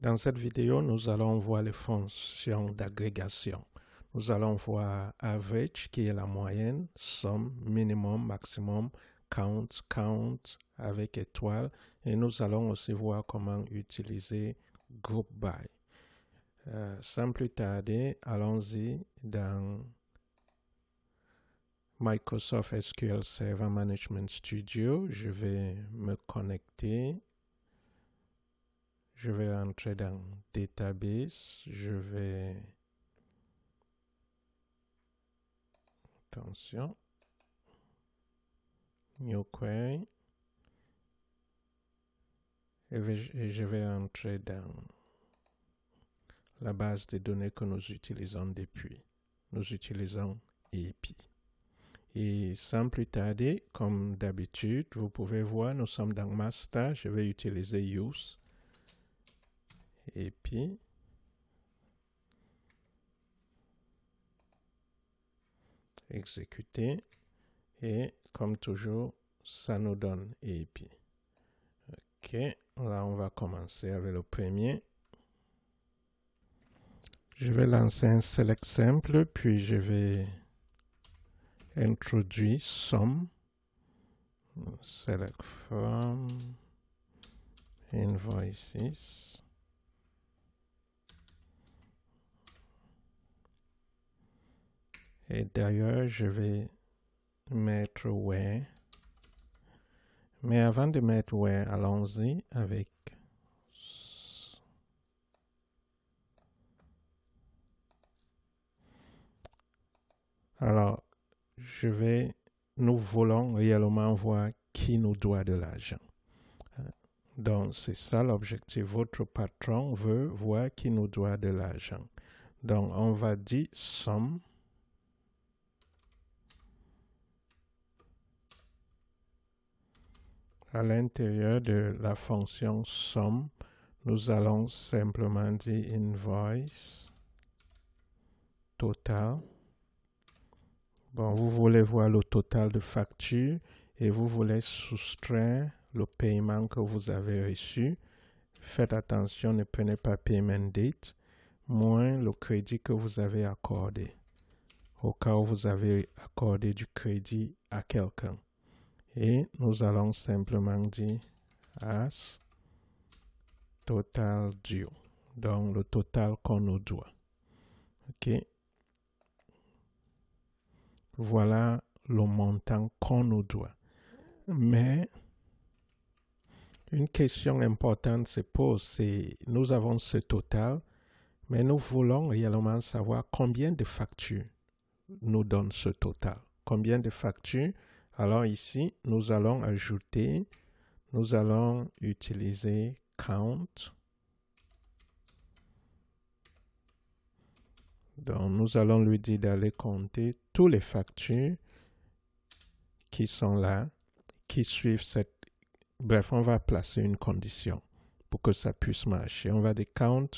Dans cette vidéo, nous allons voir les fonctions d'agrégation. Nous allons voir average qui est la moyenne, sum, minimum, maximum, count, count avec étoile, et nous allons aussi voir comment utiliser group by. Sans plus tarder, allons-y dans Microsoft SQL Server Management Studio. Je vais me connecter. Je vais entrer dans Database. Je vais... Attention. New Query. Et je vais entrer dans la base de données que nous utilisons depuis. Nous utilisons API. Et sans plus tarder, comme d'habitude, vous pouvez voir, nous sommes dans Master. Je vais utiliser Use. API. Exécuter. Et comme toujours, ça nous donne API. OK, là on va commencer avec le premier. Je vais lancer un select simple, puis je vais introduire sum. Select from invoices. Et d'ailleurs, je vais mettre where. Mais avant de mettre where, allons-y avec alors, nous voulons réellement voir qui nous doit de l'argent. Donc, c'est ça l'objectif. Votre patron veut voir qui nous doit de l'argent. Donc, on va dire sum. À l'intérieur de la fonction sum, nous allons simplement dire invoice total. Bon, vous voulez voir le total de facture et vous voulez soustraire le paiement que vous avez reçu. Faites attention, ne prenez pas payment date, moins le crédit que vous avez accordé, au cas où vous avez accordé du crédit à quelqu'un. Et nous allons simplement dire as total due, donc le total qu'on nous doit. OK. Voilà le montant qu'on nous doit. Mais une question importante se pose, c'est nous avons ce total, mais nous voulons réellement savoir combien de factures nous donne ce total. Combien de factures? Alors ici, nous allons ajouter, nous allons utiliser count. Donc, nous allons lui dire d'aller compter tous les factures qui sont là, qui suivent cette... Bref, on va placer une condition pour que ça puisse marcher. On va dire count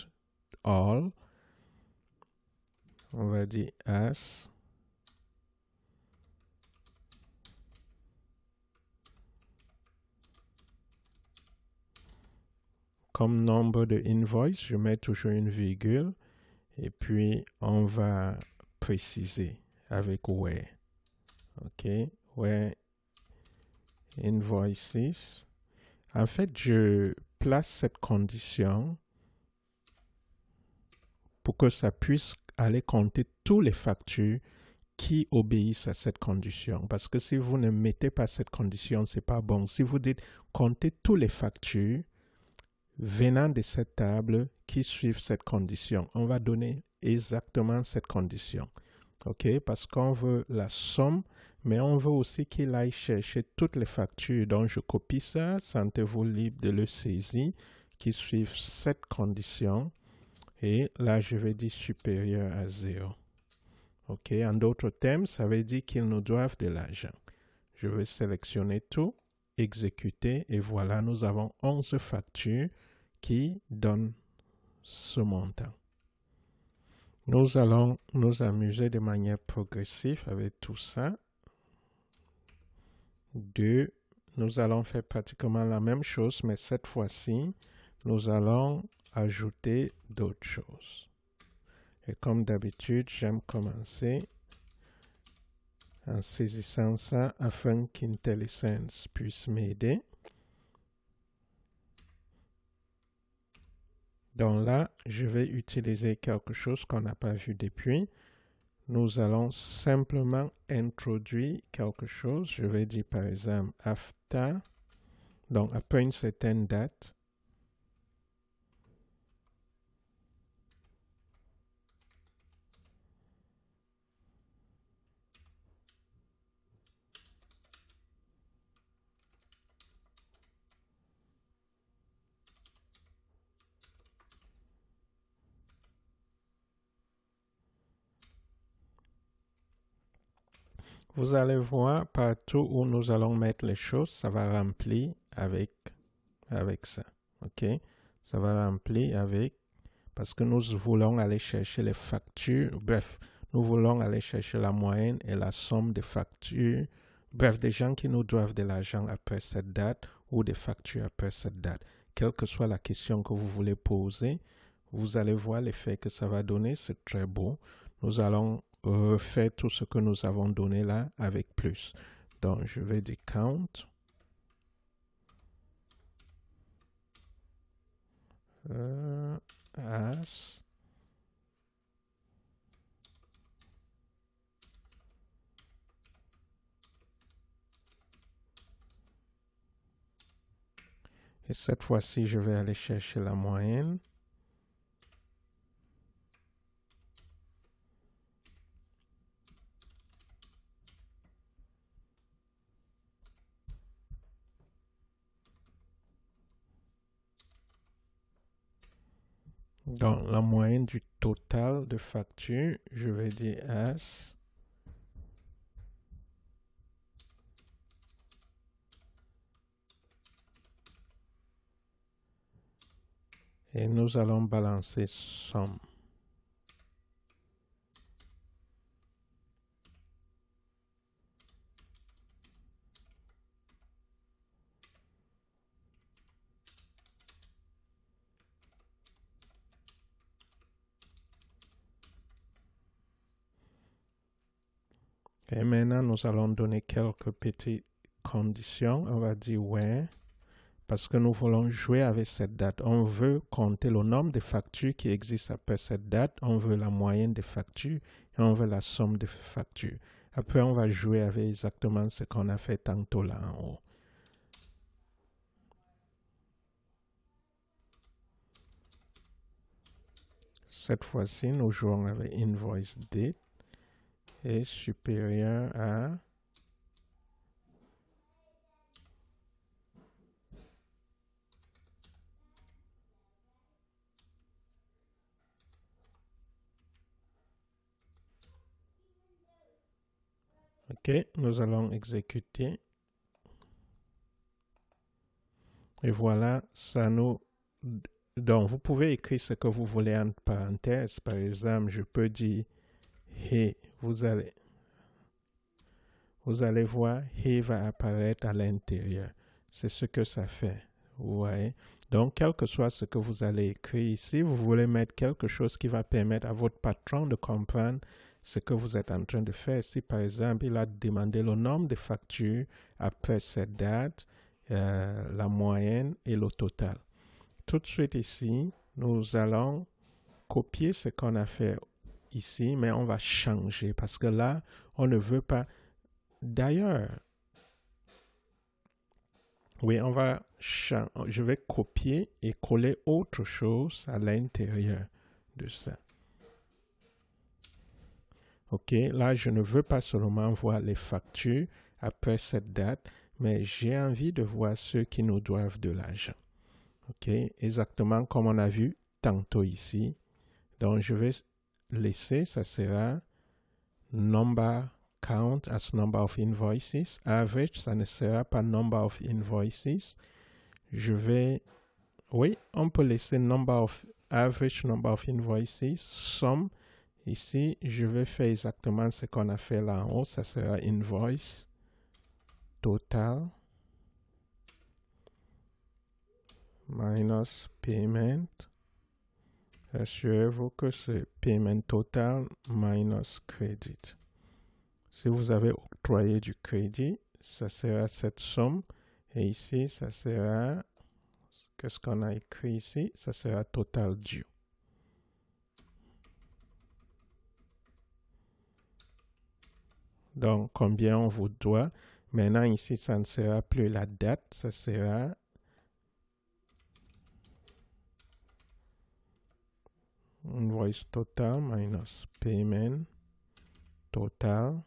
all. On va dire as comme nombre de invoices, je mets toujours une virgule et puis on va préciser avec where. OK, where invoices. En fait, je place cette condition pour que ça puisse aller compter tous les factures qui obéissent à cette condition. Parce que si vous ne mettez pas cette condition, c'est pas bon. Si vous dites comptez tous les factures venant de cette table qui suivent cette condition, on va donner exactement cette condition. OK? Parce qu'on veut la somme, mais on veut aussi qu'il aille chercher toutes les factures. Donc, je copie ça, sentez-vous libre de le saisir, qui suivent cette condition. Et là, je vais dire supérieur à 0. OK? En d'autres termes, ça veut dire qu'ils nous doivent de l'argent. Je vais sélectionner tout, exécuter, et voilà, nous avons 11 factures qui donnent ce montant. Nous allons nous amuser de manière progressive avec tout ça. 2, nous allons faire pratiquement la même chose, mais cette fois-ci, nous allons ajouter d'autres choses. Et comme d'habitude, j'aime commencer en saisissant ça afin qu'IntelliSense puisse m'aider. Donc là, je vais utiliser quelque chose qu'on n'a pas vu depuis. Nous allons simplement introduire quelque chose. Je vais dire par exemple after, donc après une certaine date. Vous allez voir partout où nous allons mettre les choses, ça va remplir avec ça. OK? Ça va remplir avec, parce que nous voulons aller chercher les factures. Bref, nous voulons aller chercher la moyenne et la somme des factures. Bref, des gens qui nous doivent de l'argent après cette date ou des factures après cette date. Quelle que soit la question que vous voulez poser, vous allez voir l'effet que ça va donner. C'est très beau. Nous allons refaire tout ce que nous avons donné là avec plus. Donc, je vais dire count. As. Et cette fois-ci, je vais aller chercher la moyenne. Donc, la moyenne du total de factures, je vais dire as. Et nous allons balancer somme. Et maintenant, nous allons donner quelques petites conditions. On va dire ouais, parce que nous voulons jouer avec cette date. On veut compter le nombre de factures qui existent après cette date. On veut la moyenne des factures et on veut la somme des factures. Après, on va jouer avec exactement ce qu'on a fait tantôt là en haut. Cette fois-ci, nous jouons avec invoice date est supérieur à OK, nous allons exécuter. Et voilà, ça nous... Donc, vous pouvez écrire ce que vous voulez en parenthèse. Par exemple, je peux dire hey, vous allez voir, hey va apparaître à l'intérieur. C'est ce que ça fait. Vous voyez? Donc, quel que soit ce que vous allez écrire ici, vous voulez mettre quelque chose qui va permettre à votre patron de comprendre ce que vous êtes en train de faire. Si, par exemple, il a demandé le nombre de factures après cette date, la moyenne et le total. Tout de suite ici, nous allons copier ce qu'on a fait ici, mais on va changer parce que là, on ne veut pas. D'ailleurs, oui, je vais copier et coller autre chose à l'intérieur de ça. OK, là, je ne veux pas seulement voir les factures après cette date, mais j'ai envie de voir ceux qui nous doivent de l'argent. OK, exactement comme on a vu tantôt ici. Donc, je vais laisser, ça sera number count as number of invoices. Average, ça ne sera pas number of invoices. Je vais, oui, on peut laisser average number of invoices, sum. Ici, je vais faire exactement ce qu'on a fait là en haut. Ça sera invoice total minus payment Assurez-vous que c'est payment total minus credit. Si vous avez octroyé du crédit, ça sera cette somme. Et ici, ça sera, qu'est-ce qu'on a écrit ici? Ça sera total due. Donc, combien on vous doit. Maintenant, ici, ça ne sera plus la date, ça sera invoice total minus payment total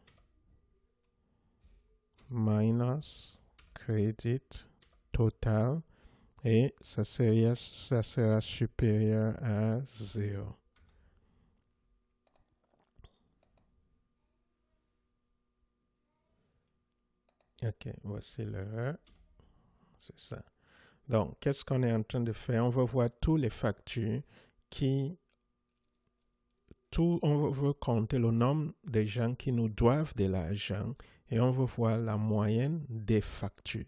minus credit total et ça sera supérieur à 0. Ok, voici l'erreur. C'est ça. Donc, qu'est-ce qu'on est en train de faire? On va voir tous les factures on veut compter le nombre de gens qui nous doivent de l'argent et on veut voir la moyenne des factures.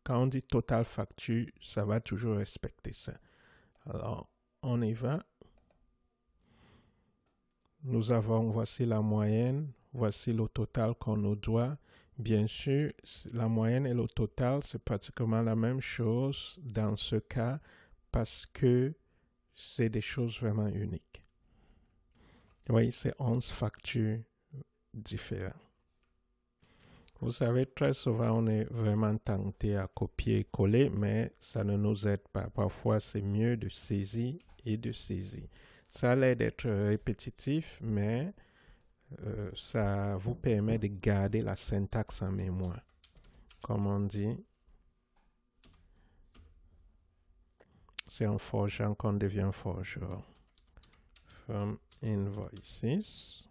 Quand on dit total facture, ça va toujours respecter ça. Alors, on y va. Nous avons, voici la moyenne, voici le total qu'on nous doit. Bien sûr, la moyenne et le total, c'est pratiquement la même chose dans ce cas parce que c'est des choses vraiment uniques. Vous voyez, c'est 11 factures différentes. Vous savez, très souvent, on est vraiment tenté à copier-coller, mais ça ne nous aide pas. Parfois, c'est mieux de saisir et de saisir. Ça a l'air d'être répétitif, mais ça vous permet de garder la syntaxe en mémoire. Comme on dit, c'est en forgeant qu'on devient forgeron. From invoices.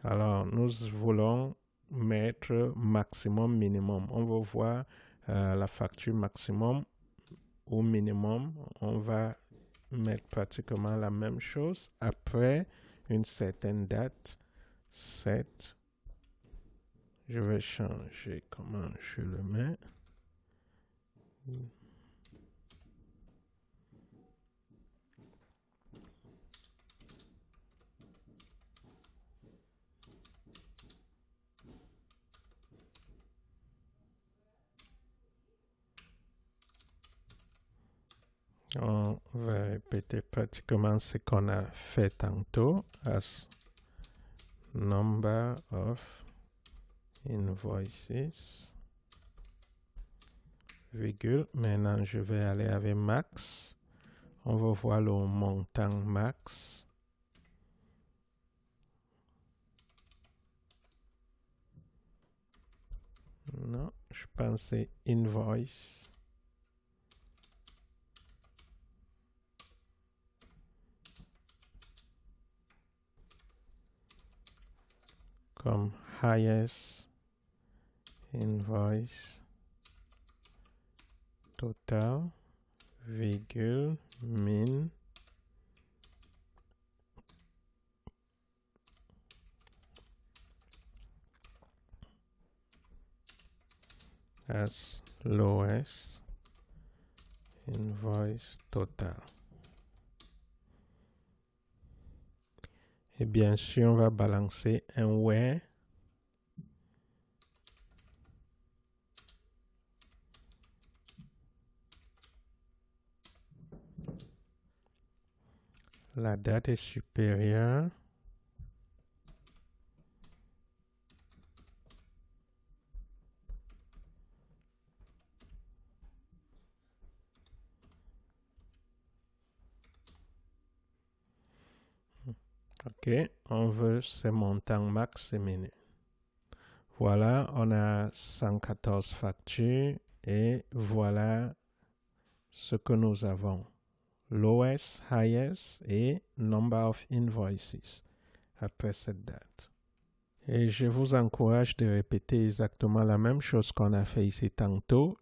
Alors, nous voulons mettre maximum, minimum. On va voir la facture maximum ou minimum. On va mettre pratiquement la même chose. Après une certaine date, 7. Je vais changer comment je le mets. On va répéter pratiquement ce qu'on a fait tantôt. As number of invoices, virgule. Maintenant, je vais aller avec max. On va voir le montant max. Non, je pense que c'est invoice. Comme highest invoice total, virgule, min, as lowest invoice total. Et bien sûr, on va balancer un where. La date est supérieure. OK, on veut ce montant max et min. Voilà, on a 114 factures et voilà ce que nous avons. Lowest, highest et number of invoices après cette date. Et je vous encourage de répéter exactement la même chose qu'on a fait ici tantôt.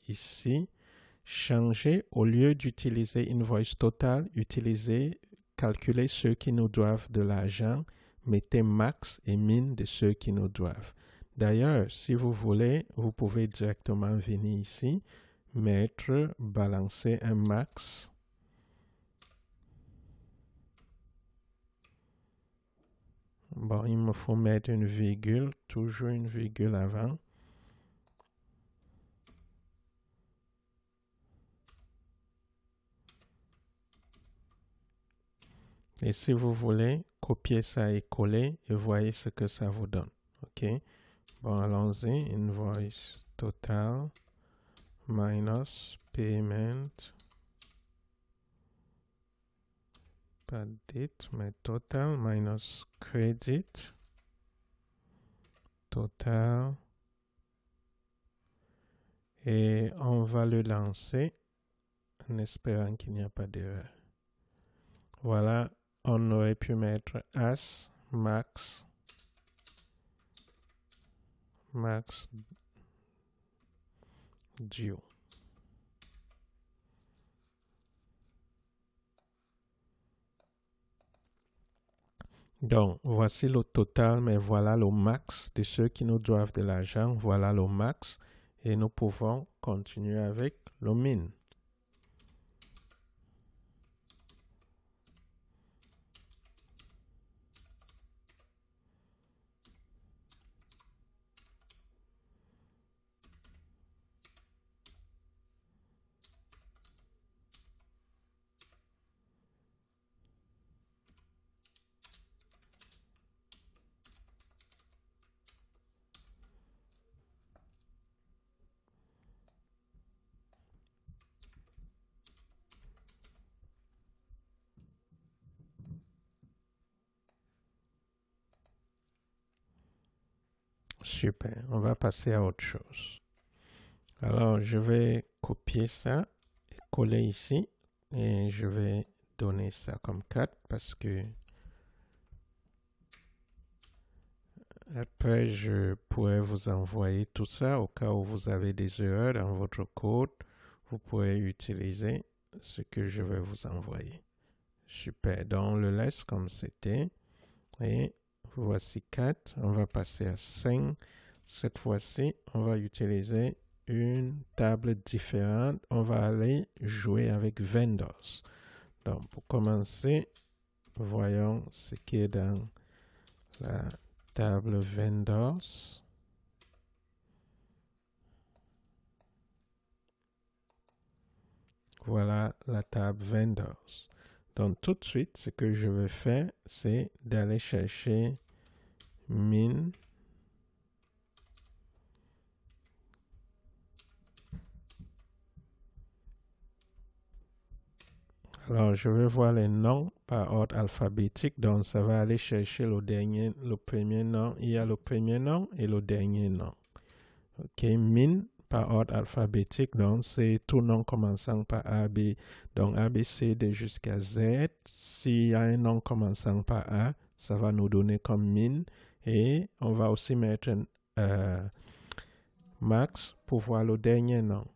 Ici, changer au lieu d'utiliser invoice total, calculer ceux qui nous doivent de l'argent, mettez max et min de ceux qui nous doivent. D'ailleurs, si vous voulez, vous pouvez directement venir ici, mettre, balancer un max. Bon, il me faut mettre une virgule, toujours une virgule avant. Et si vous voulez, copier ça et coller et voyez ce que ça vous donne. OK? Bon, allons-y. Invoice total minus payment. Pas date, mais total minus credit. Total. Et on va le lancer en espérant qu'il n'y a pas d'erreur. Voilà, on aurait pu mettre as max due. Donc, voici le total, mais voilà le max de ceux qui nous doivent de l'argent. Voilà le max et nous pouvons continuer avec le min. Super, on va passer à autre chose. Alors, je vais copier ça et coller ici. Et je vais donner ça comme 4 parce que après, je pourrais vous envoyer tout ça au cas où vous avez des erreurs dans votre code. Vous pourrez utiliser ce que je vais vous envoyer. Super, donc on le laisse comme c'était. Et voici 4, on va passer à 5. Cette fois-ci, on va utiliser une table différente. On va aller jouer avec vendors. Donc, pour commencer, voyons ce qui est dans la table vendors. Voilà la table vendors. Donc, tout de suite, ce que je vais faire, c'est d'aller chercher min. Alors, je vais voir les noms par ordre alphabétique. Donc, ça va aller chercher le premier nom. Il y a le premier nom et le dernier nom. OK, min par ordre alphabétique. Donc, c'est tout nom commençant par A, B. Donc, A, B, C, D jusqu'à Z. S'il y a un nom commençant par A, ça va nous donner comme min. Et on va aussi mettre max pour voir le dernier nom.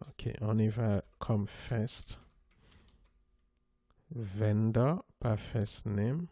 OK, on y va comme first. Vendor par first name.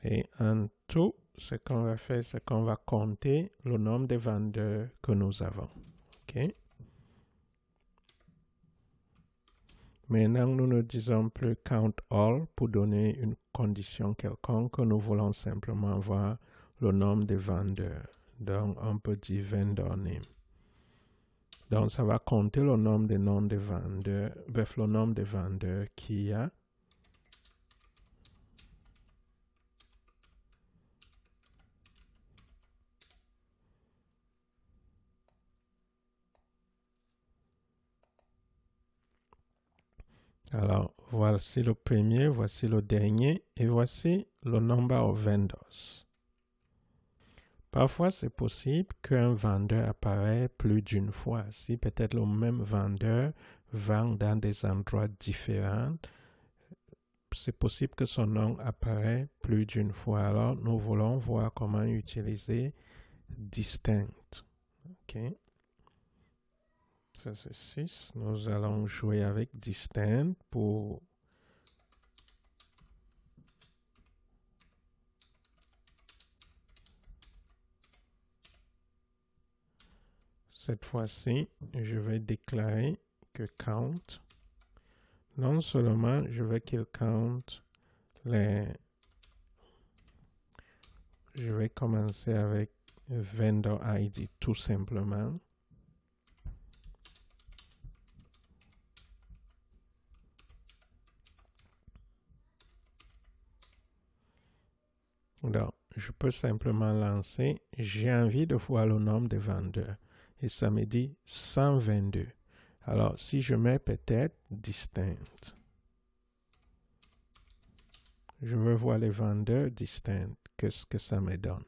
Et en tout, ce qu'on va faire, c'est qu'on va compter le nombre de vendeurs que nous avons. OK? Maintenant, nous ne disons plus count all pour donner une condition quelconque. Nous voulons simplement voir le nombre de vendeurs. Donc, on peut dire vendor name. Donc, ça va compter le nombre de noms de vendeurs, bref, le nombre de vendeurs qu'il y a. Alors, voici le premier, voici le dernier, et voici le number of vendors. Parfois, c'est possible qu'un vendeur apparaisse plus d'une fois. Si peut-être le même vendeur vend dans des endroits différents, c'est possible que son nom apparaît plus d'une fois. Alors, nous voulons voir comment utiliser distinct. OK. Ça, c'est 6. Nous allons jouer avec distinct pour cette fois-ci, je vais déclarer que count, non seulement je veux qu'il count les... Je vais commencer avec vendor ID tout simplement. Donc, je peux simplement lancer, j'ai envie de voir le nombre de vendeurs. Et ça me dit 122. Alors, si je mets peut-être distinct, je veux voir les vendeurs distincts. Qu'est-ce que ça me donne?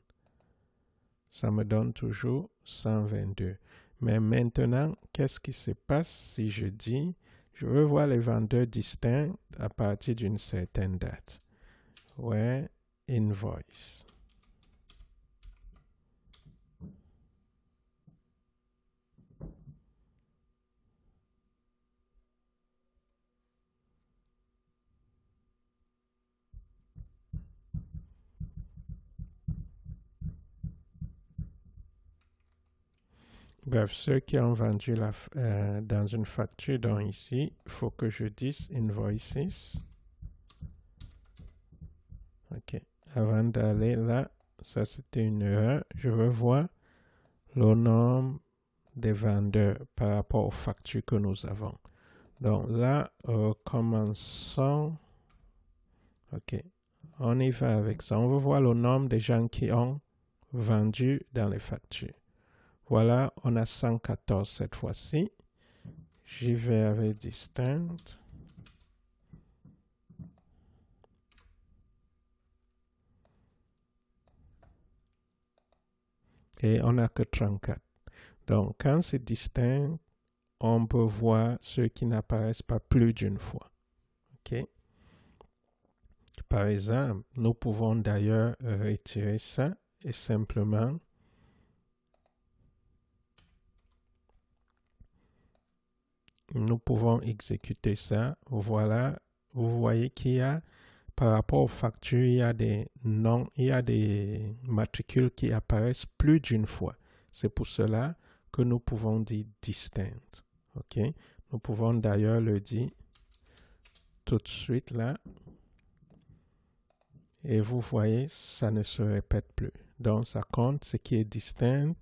Ça me donne toujours 122. Mais maintenant, qu'est-ce qui se passe si je dis, je veux voir les vendeurs distincts à partir d'une certaine date? Ouais, invoice. Bref, ceux qui ont vendu dans une facture, donc ici, il faut que je dise invoices. OK. Avant d'aller là, ça c'était une erreur. Je veux voir le nombre des vendeurs par rapport aux factures que nous avons. Donc là, commençons. OK. On y va avec ça. On veut voir le nombre des gens qui ont vendu dans les factures. Voilà, on a 114 cette fois-ci. J'y vais avec distinct. Et on n'a que 34. Donc, quand c'est distinct, on peut voir ceux qui n'apparaissent pas plus d'une fois. OK? Par exemple, nous pouvons d'ailleurs retirer ça et simplement nous pouvons exécuter ça. Voilà, vous voyez qu'il y a, par rapport aux factures, il y a des noms, il y a des matricules qui apparaissent plus d'une fois. C'est pour cela que nous pouvons dire distinct. OK? Nous pouvons d'ailleurs le dire tout de suite là. Et vous voyez, ça ne se répète plus. Donc, ça compte ce qui est distinct.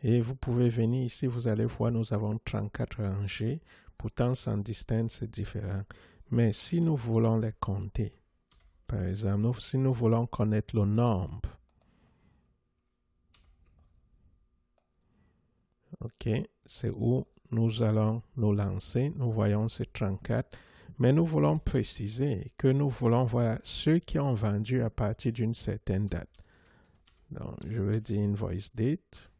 Et vous pouvez venir ici, vous allez voir, nous avons 34 rangées. Pourtant, sans distinct, c'est différent. Mais si nous voulons les compter, par exemple, si nous voulons connaître le nombre, OK, c'est où nous allons nous lancer. Nous voyons ces 34. Mais nous voulons préciser que nous voulons voir ceux qui ont vendu à partir d'une certaine date. Donc, je vais dire invoice date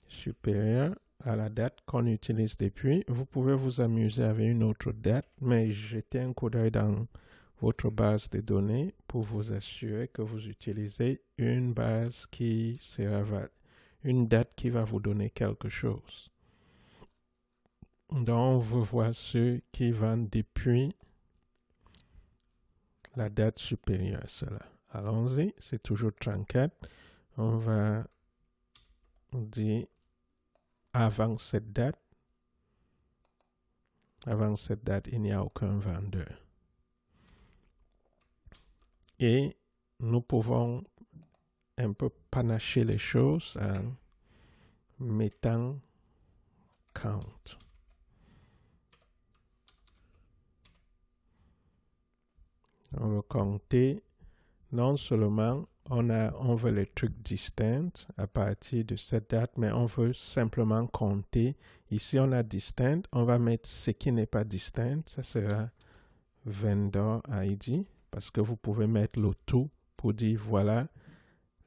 supérieur à la date qu'on utilise depuis. Vous pouvez vous amuser avec une autre date, mais jetez un coup d'œil dans votre base de données pour vous assurer que vous utilisez une base qui sera une date qui va vous donner quelque chose. Donc, on veut voir ceux qui vendent depuis la date supérieure à cela. Allons-y, c'est toujours 34. On va dire avant cette date, il n'y a aucun vendeur. Et nous pouvons un peu panacher les choses en mettant count. On va compter, non seulement on veut les trucs distincts à partir de cette date, mais on veut simplement compter. Ici, on a distinct, on va mettre ce qui n'est pas distinct, ça sera vendor ID, parce que vous pouvez mettre le tout pour dire, voilà,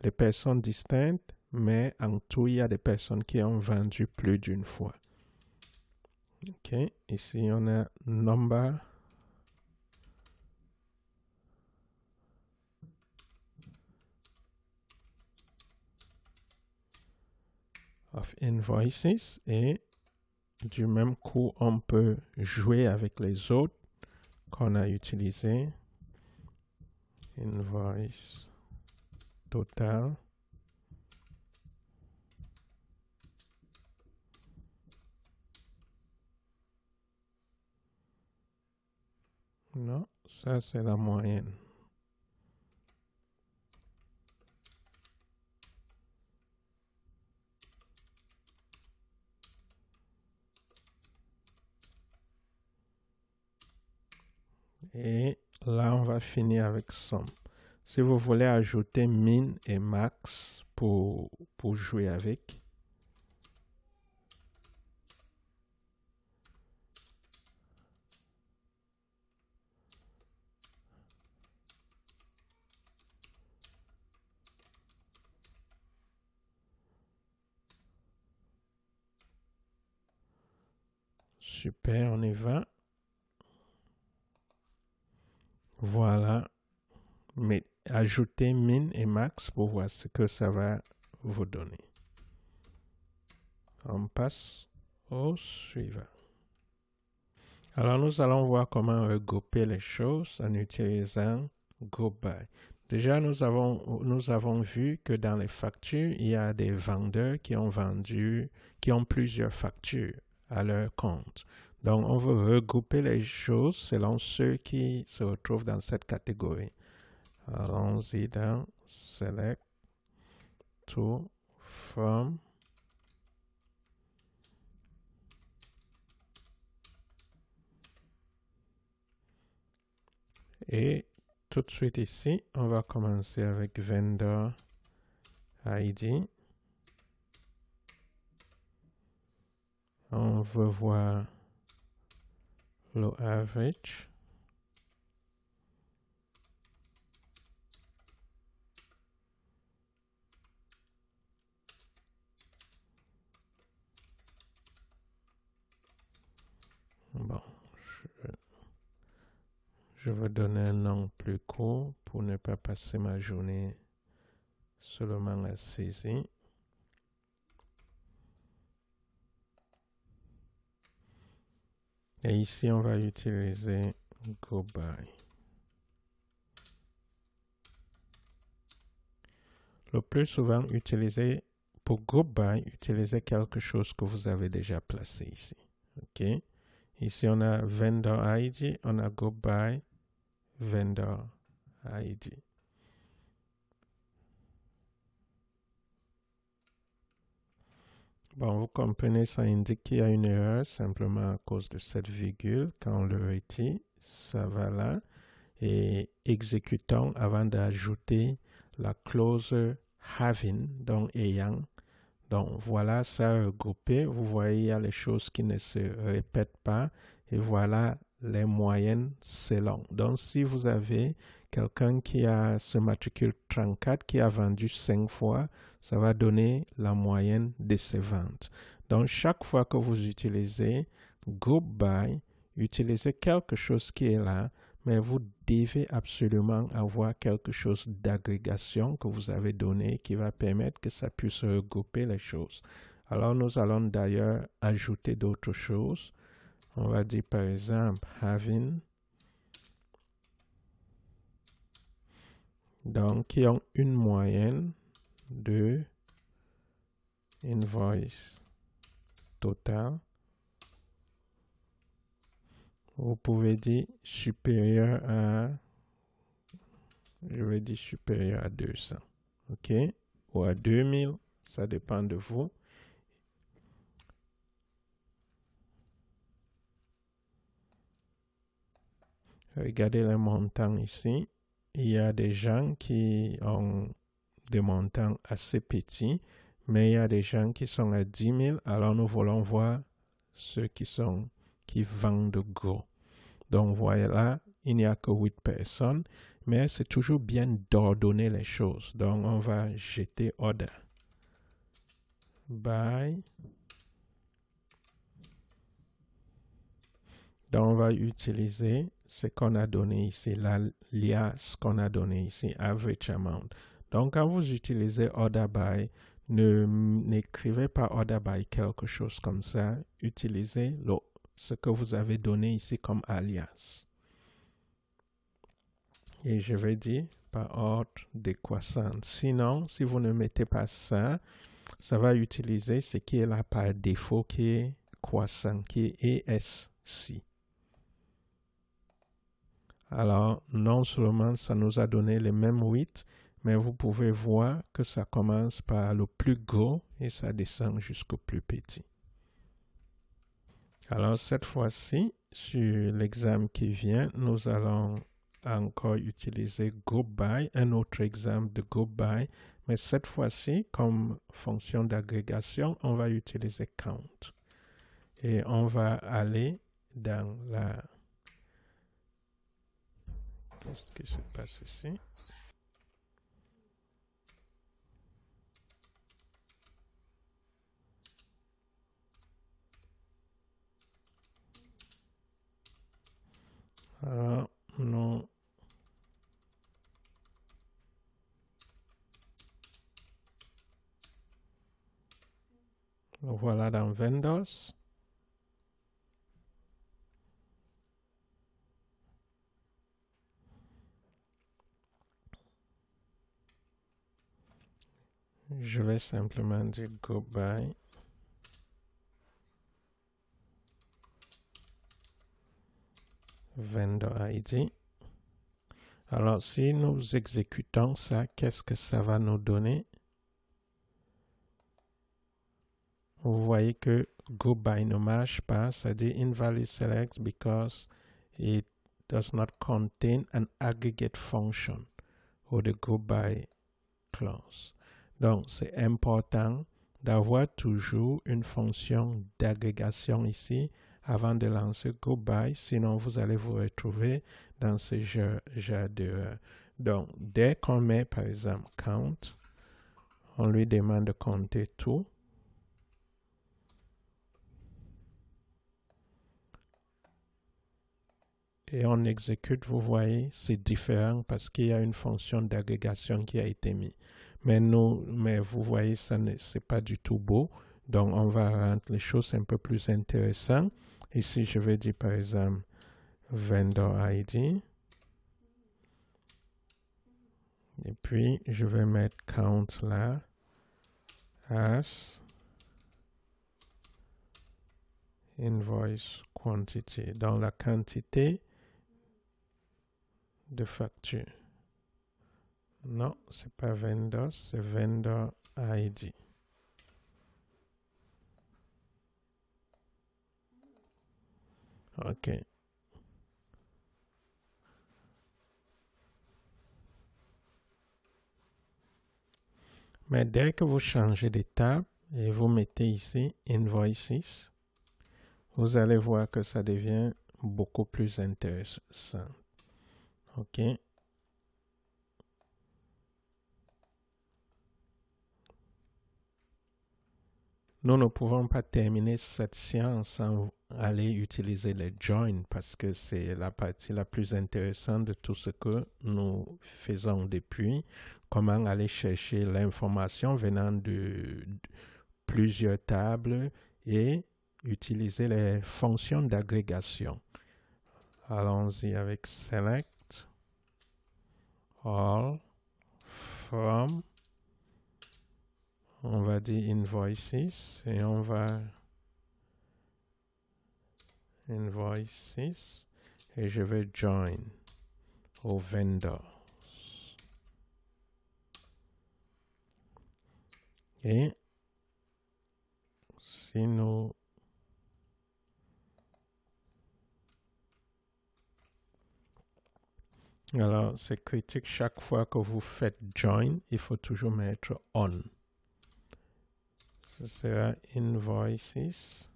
les personnes distinctes, mais en tout, il y a des personnes qui ont vendu plus d'une fois. OK. Ici, on a number of invoices et du même coup, on peut jouer avec les autres qu'on a utilisés. Invoice total. Non, ça c'est la moyenne. Et là, on va finir avec somme. Si vous voulez ajouter min et max pour jouer avec, super, on y va. Voilà. Mais ajoutez min et max pour voir ce que ça va vous donner. On passe au suivant. Alors, nous allons voir comment regrouper les choses en utilisant Group By. Déjà, nous avons vu que dans les factures, il y a des vendeurs qui ont plusieurs factures à leur compte. Donc, on veut regrouper les choses selon ceux qui se retrouvent dans cette catégorie. Allons-y dans Select to From. Et tout de suite ici, on va commencer avec Vendor ID. On veut voir le average. Bon, je vais donner un nom plus court pour ne pas passer ma journée seulement à saisir. Et ici, on va utiliser Group By. Le plus souvent utilisé pour Group By, utilisez quelque chose que vous avez déjà placé ici. OK? Ici, on a Vendor ID, on a Group By, Vendor ID. Bon, vous comprenez, ça indique qu'il y a une erreur simplement à cause de cette virgule. Quand on le retire, ça va là. Et exécutons avant d'ajouter la clause having, donc ayant. Donc voilà, ça regroupé. Vous voyez, il y a les choses qui ne se répètent pas. Et voilà les moyennes selon. Donc si vous avez quelqu'un qui a ce matricule 34 qui a vendu 5 fois, ça va donner la moyenne de ses ventes. Donc chaque fois que vous utilisez Group By, utilisez quelque chose qui est là, mais vous devez absolument avoir quelque chose d'agrégation que vous avez donné qui va permettre que ça puisse regrouper les choses. Alors nous allons d'ailleurs ajouter d'autres choses. On va dire par exemple having, donc qui ont une moyenne de invoice total. Vous pouvez dire supérieur à, je vais dire supérieur à 200, ok, ou à 2000, ça dépend de vous. Regardez les montants ici. Il y a des gens qui ont des montants assez petits, mais il y a des gens qui sont à 10 000. Alors nous voulons voir ceux qui vendent gros. Donc voilà, il n'y a que 8 personnes, mais c'est toujours bien d'ordonner les choses. Donc on va jeter order. By Donc, on va utiliser ce qu'on a donné ici, l'alias qu'on a donné ici, average amount. Donc, quand vous utilisez order by, n'écrivez pas order by quelque chose comme ça. Utilisez ce que vous avez donné ici comme alias. Et je vais dire par ordre décroissant. Sinon, si vous ne mettez pas ça, ça va utiliser ce qui est là par défaut, qui est croissant, qui est ESC. Alors, non seulement ça nous a donné les mêmes 8, mais vous pouvez voir que ça commence par le plus gros et ça descend jusqu'au plus petit. Alors, cette fois-ci, sur l'examen qui vient, nous allons encore utiliser group by, un autre exemple de group by, mais cette fois-ci, comme fonction d'agrégation, on va utiliser count. Et on va aller dans la... Qu'est-ce qui se passe ici? Alors, nous... Voilà dans Vendors. Je vais simplement dire go by. Vendor ID. Alors, si nous exécutons ça, qu'est-ce que ça va nous donner? Vous voyez que go by ne marche pas, c'est-à-dire invalid select because it does not contain an aggregate function or the go by clause. Donc, c'est important d'avoir toujours une fonction d'agrégation ici avant de lancer go by, sinon vous allez vous retrouver dans ce genre d'erreur. Donc, dès qu'on met par exemple count, on lui demande de compter tout. Et on exécute, vous voyez, c'est différent parce qu'il y a une fonction d'agrégation qui a été mise. Mais vous voyez, ça c'est pas du tout beau. Donc, on va rendre les choses un peu plus intéressantes. Ici, je vais dire par exemple vendor ID. Et puis, je vais mettre count là as invoice quantity. Dans la quantité de facture. Non, c'est pas vendor, c'est vendor ID. OK. Mais dès que vous changez d'étape et vous mettez ici Invoices, vous allez voir que ça devient beaucoup plus intéressant. OK. Nous ne pouvons pas terminer cette séance sans aller utiliser les joins parce que c'est la partie la plus intéressante de tout ce que nous faisons depuis. Comment aller chercher l'information venant de plusieurs tables et utiliser les fonctions d'agrégation. Allons-y avec select, all, from. On va dire invoices et on va invoices et je vais join au vendor. Et si nous alors c'est critique chaque fois que vous faites join, il faut toujours mettre on. Ce sera invoices.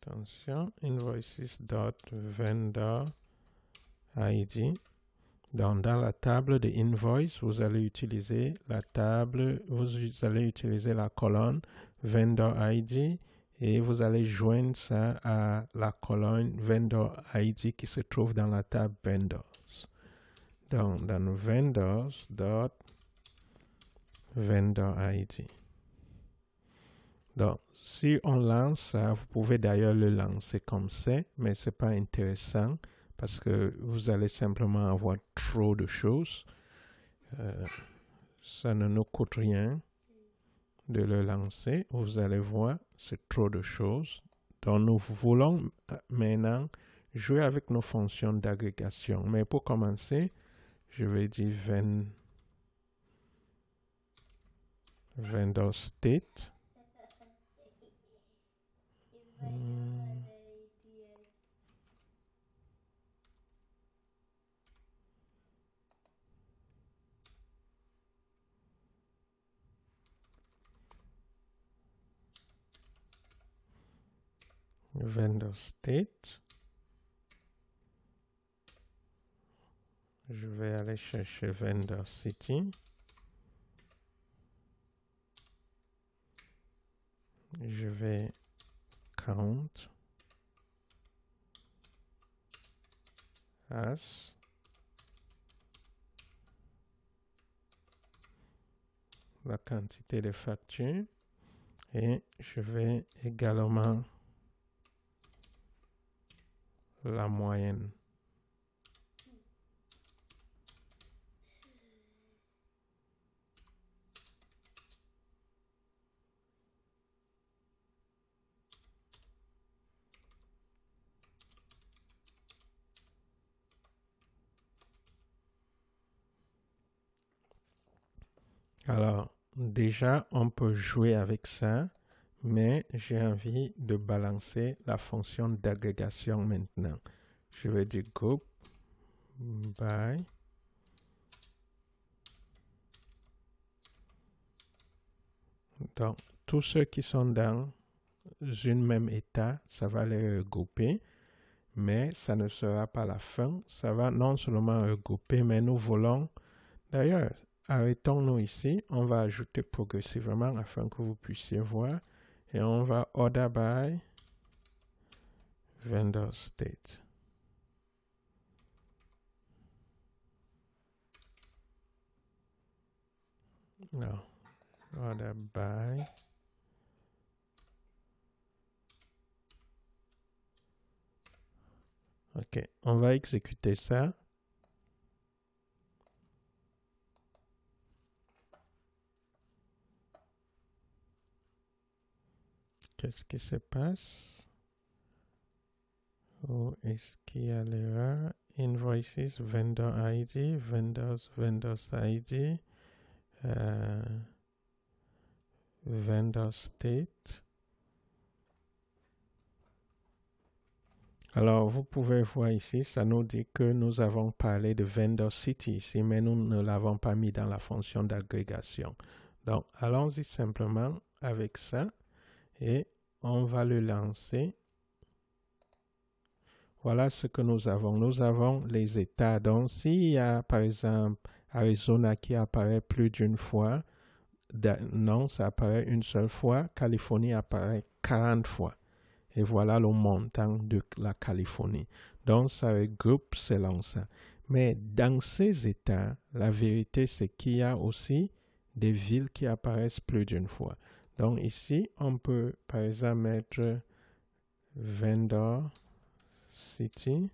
Attention, invoices.vendor ID. Donc, dans la table de invoice, vous allez utiliser la colonne vendor ID et vous allez joindre ça à la colonne vendor ID qui se trouve dans la table vendors. Donc, dans vendors.vendor ID. Donc, si on lance ça, vous pouvez d'ailleurs le lancer comme c'est, mais ce n'est pas intéressant parce que vous allez simplement avoir trop de choses. Ça ne nous coûte rien de le lancer. Vous allez voir, c'est trop de choses. Donc, nous voulons maintenant jouer avec nos fonctions d'agrégation. Mais pour commencer, je vais dire vendor state. Vendor state. Je vais aller chercher vendor city. Je vais count as la quantité de factures et je vais également la moyenne. Alors, déjà, on peut jouer avec ça, mais j'ai envie de balancer la fonction d'agrégation maintenant. Je vais dire group by donc tous ceux qui sont dans une même état, ça va les regrouper, mais ça ne sera pas la fin. Ça va non seulement regrouper, mais nous voulons d'ailleurs. Arrêtons-nous ici, on va ajouter progressivement afin que vous puissiez voir et on va order by vendor state. Non, order by ok, on va exécuter ça. Qu'est-ce qui se passe? Où est-ce qu'il y a l'erreur? Invoices, vendor ID, vendors ID, vendor state. Alors, vous pouvez voir ici, ça nous dit que nous avons parlé de vendor city ici, mais nous ne l'avons pas mis dans la fonction d'agrégation. Donc, allons-y simplement avec ça et on va le lancer. Voilà ce que nous avons. Nous avons les états. Donc, s'il y a, par exemple, Arizona qui apparaît plus d'une fois, non, ça apparaît une seule fois. Californie apparaît 40 fois. Et voilà le montant de la Californie. Donc, ça regroupe selon ça. Mais dans ces états, la vérité, c'est qu'il y a aussi des villes qui apparaissent plus d'une fois. Donc, ici, on peut, par exemple, mettre vendor city.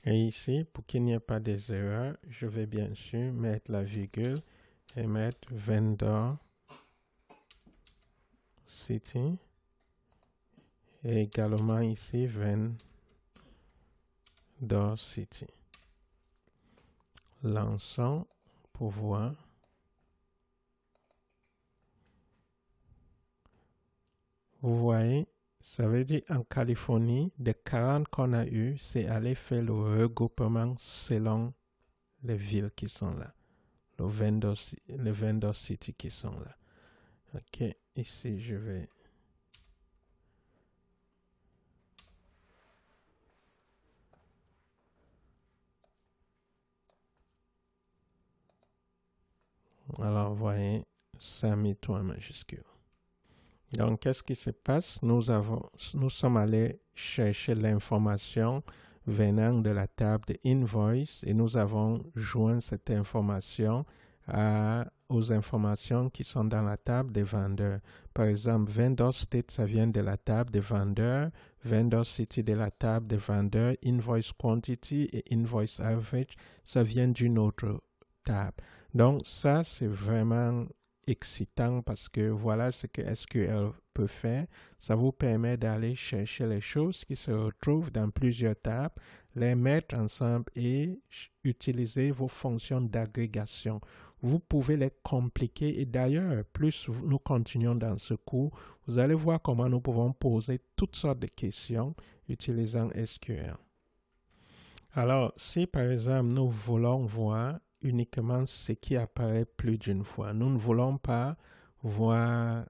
Et ici, pour qu'il n'y ait pas des erreurs, je vais bien sûr mettre la virgule et mettre vendor city. Et également ici, vendor city. Lançons pour voir. Vous voyez, ça veut dire en Californie, des 40 qu'on a eu, c'est aller faire le regroupement selon les villes qui sont là. les vendor city qui sont là. OK, ici, je vais... Alors, vous voyez, ça met tout en majuscule. Donc, qu'est-ce qui se passe? Nous sommes allés chercher l'information venant de la table de invoice et nous avons joint cette information aux informations qui sont dans la table des vendeurs. Par exemple, vendor state, ça vient de la table des vendeurs, vendor city de la table des vendeurs, invoice quantity et invoice average, ça vient d'une autre table. Donc, ça, c'est vraiment excitant parce que voilà ce que SQL peut faire. Ça vous permet d'aller chercher les choses qui se retrouvent dans plusieurs tables, les mettre ensemble et utiliser vos fonctions d'agrégation. Vous pouvez les compliquer et d'ailleurs, plus nous continuons dans ce cours, vous allez voir comment nous pouvons poser toutes sortes de questions utilisant SQL. Alors, si par exemple nous voulons voir uniquement ce qui apparaît plus d'une fois. Nous ne voulons pas voir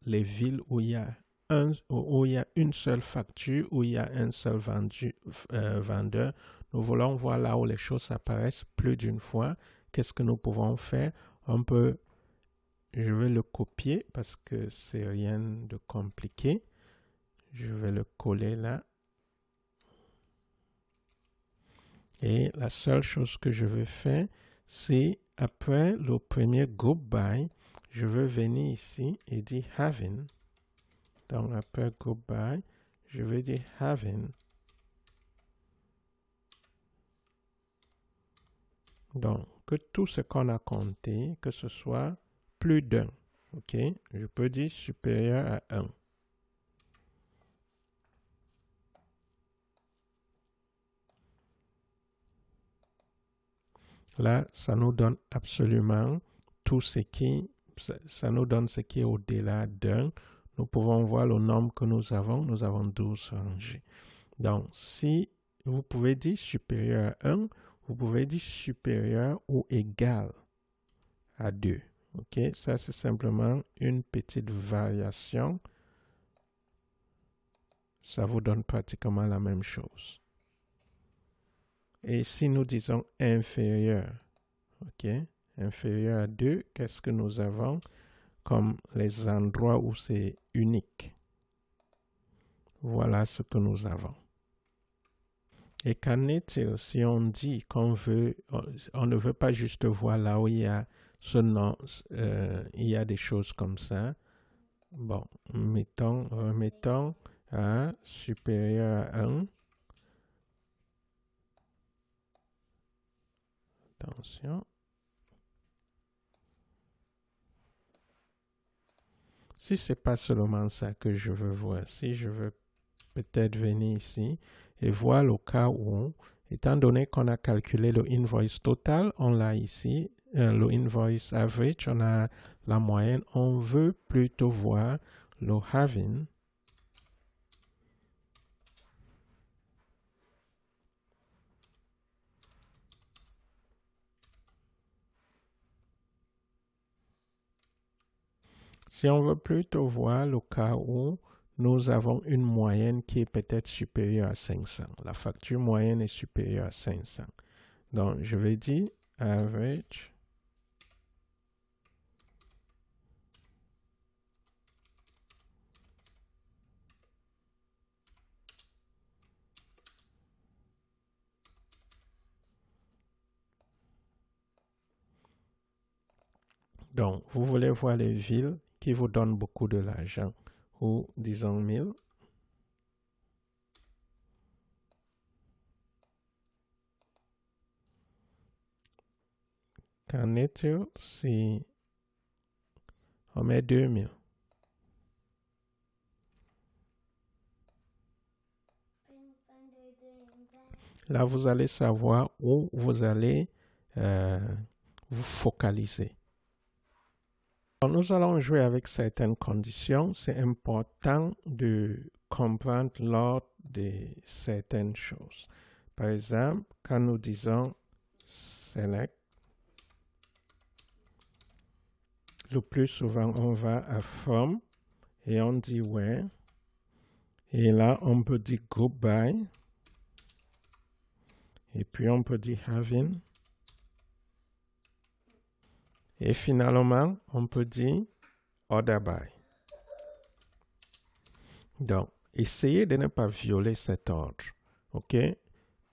les villes où il y a une seule facture, où il y a un seul vendeur. Nous voulons voir là où les choses apparaissent plus d'une fois. Qu'est-ce que nous pouvons faire? Je vais le copier parce que c'est rien de compliqué. Je vais le coller là. Et la seule chose que je vais faire, c'est après le premier group by, je vais venir ici et dire having. Donc après group by, je vais dire having. Donc que tout ce qu'on a compté, que ce soit plus d'un. OK? Je peux dire supérieur à 1. Là, ça nous donne absolument tout ce qui, ça nous donne ce qui est au-delà d'un. Nous pouvons voir le nombre que nous avons 12 rangées. Donc, si vous pouvez dire supérieur à 1, vous pouvez dire supérieur ou égal à 2. OK? Ça, c'est simplement une petite variation. Ça vous donne pratiquement la même chose. Et si nous disons inférieur, OK, inférieur à 2, qu'est-ce que nous avons comme les endroits où c'est unique? Voilà ce que nous avons. Et qu'en est-il si on dit qu'on veut, on ne veut pas juste voir là où il y a ce nom, il y a des choses comme ça. Bon, remettons à supérieur à 1. Attention. Si ce n'est pas seulement ça que je veux voir, si je veux peut-être venir ici et voir le cas où, étant donné qu'on a calculé le invoice total, on l'a ici, le invoice average, on a la moyenne, on veut plutôt voir le having. Si on veut plutôt voir le cas où nous avons une moyenne qui est peut-être supérieure à 500. La facture moyenne est supérieure à 500. Donc, je vais dire average. Donc, vous voulez voir les villes qui vous donnent beaucoup de l'argent, ou disons 1000. Qu'en est-il si on met 2000? Là, vous allez savoir où vous allez vous focaliser. Alors, nous allons jouer avec certaines conditions. C'est important de comprendre l'ordre de certaines choses. Par exemple, quand nous disons select, le plus souvent, on va à From et on dit Where. Et là, on peut dire Group By. Et puis, on peut dire Having. Et finalement, on peut dire Order By. Donc, essayez de ne pas violer cet ordre. OK?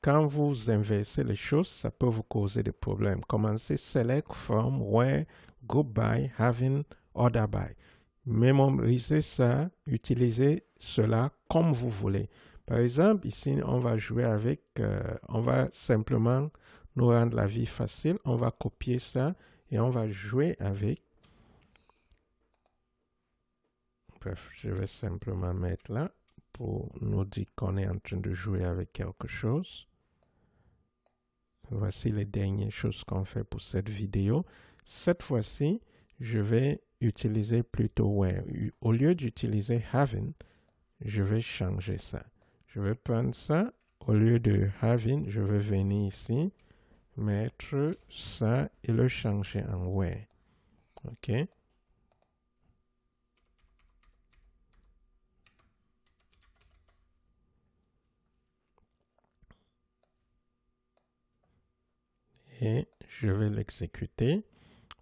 Quand vous inversez les choses, ça peut vous causer des problèmes. Commencez Select From, Where, Group By, Having, Order By. Mémorisez ça, utilisez cela comme vous voulez. Par exemple, ici, on va jouer avec, on va simplement nous rendre la vie facile. On va copier ça et on va jouer avec. Bref, je vais simplement mettre là pour nous dire qu'on est en train de jouer avec quelque chose. Voici les dernières choses qu'on fait pour cette vidéo. Cette fois-ci, je vais utiliser plutôt Where. Au lieu d'utiliser Having, je vais changer ça. Je vais prendre ça. Au lieu de Having, je vais venir ici, mettre ça et le changer en Where. OK? Et je vais l'exécuter.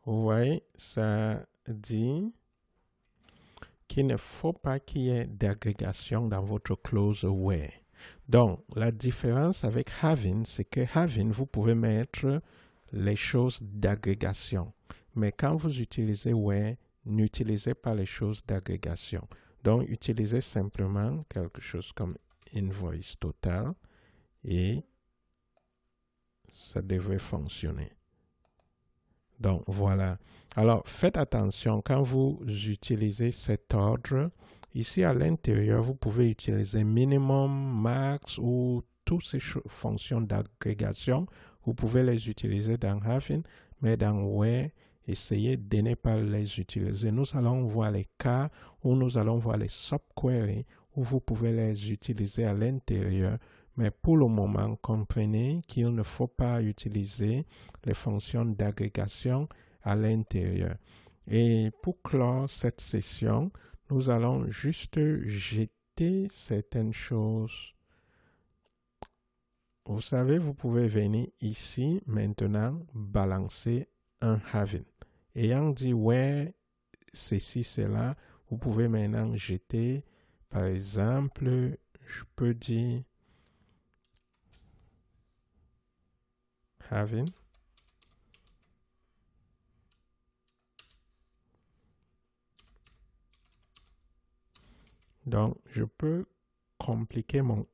Vous voyez, ça dit qu'il ne faut pas qu'il y ait d'agrégation dans votre clause Where. Donc, la différence avec Having, c'est que Having, vous pouvez mettre les choses d'agrégation. Mais quand vous utilisez Where, n'utilisez pas les choses d'agrégation. Donc, utilisez simplement quelque chose comme Invoice Total et ça devrait fonctionner. Donc, voilà. Alors, faites attention quand vous utilisez cet ordre. Ici, à l'intérieur, vous pouvez utiliser minimum, max ou toutes ces fonctions d'agrégation. Vous pouvez les utiliser dans Having, mais dans Where, essayez de ne pas les utiliser. Nous allons voir les cas où nous allons voir les subqueries où vous pouvez les utiliser à l'intérieur. Mais pour le moment, comprenez qu'il ne faut pas utiliser les fonctions d'agrégation à l'intérieur. Et pour clore cette session, nous allons juste jeter certaines choses. Vous savez, vous pouvez venir ici maintenant balancer un Having. Ayant dit Where, ceci, cela, vous pouvez maintenant jeter, par exemple, je peux dire Having. Donc, je peux compliquer mon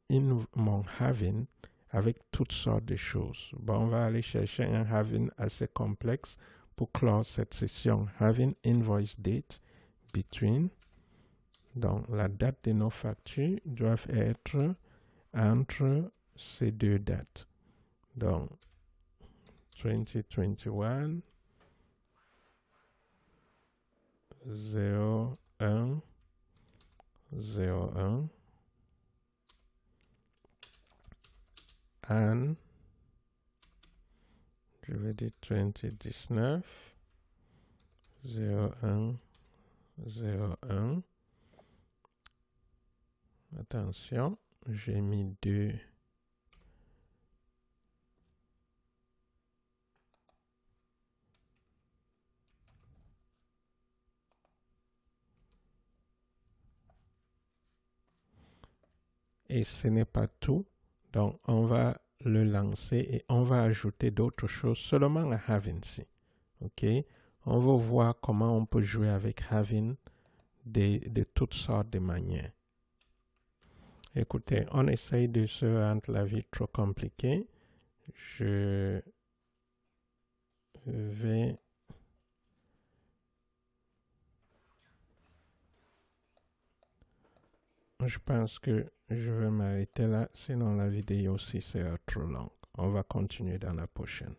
Having avec toutes sortes de choses. Bon, on va aller chercher un Having assez complexe pour clore cette session. Having Invoice Date Between. Donc, la date de nos factures doivent être entre ces deux dates. Donc, 2021 01 01 and je vais dire 2019 01 01. Attention, j'ai mis 2. Et ce n'est pas tout. Donc, on va le lancer et on va ajouter d'autres choses seulement à Having ici. OK? On va voir comment on peut jouer avec Having de toutes sortes de manières. Écoutez, on essaye de se rendre la vie trop compliquée. Je pense que je vais m'arrêter là, sinon la vidéo aussi sera trop longue. On va continuer dans la prochaine.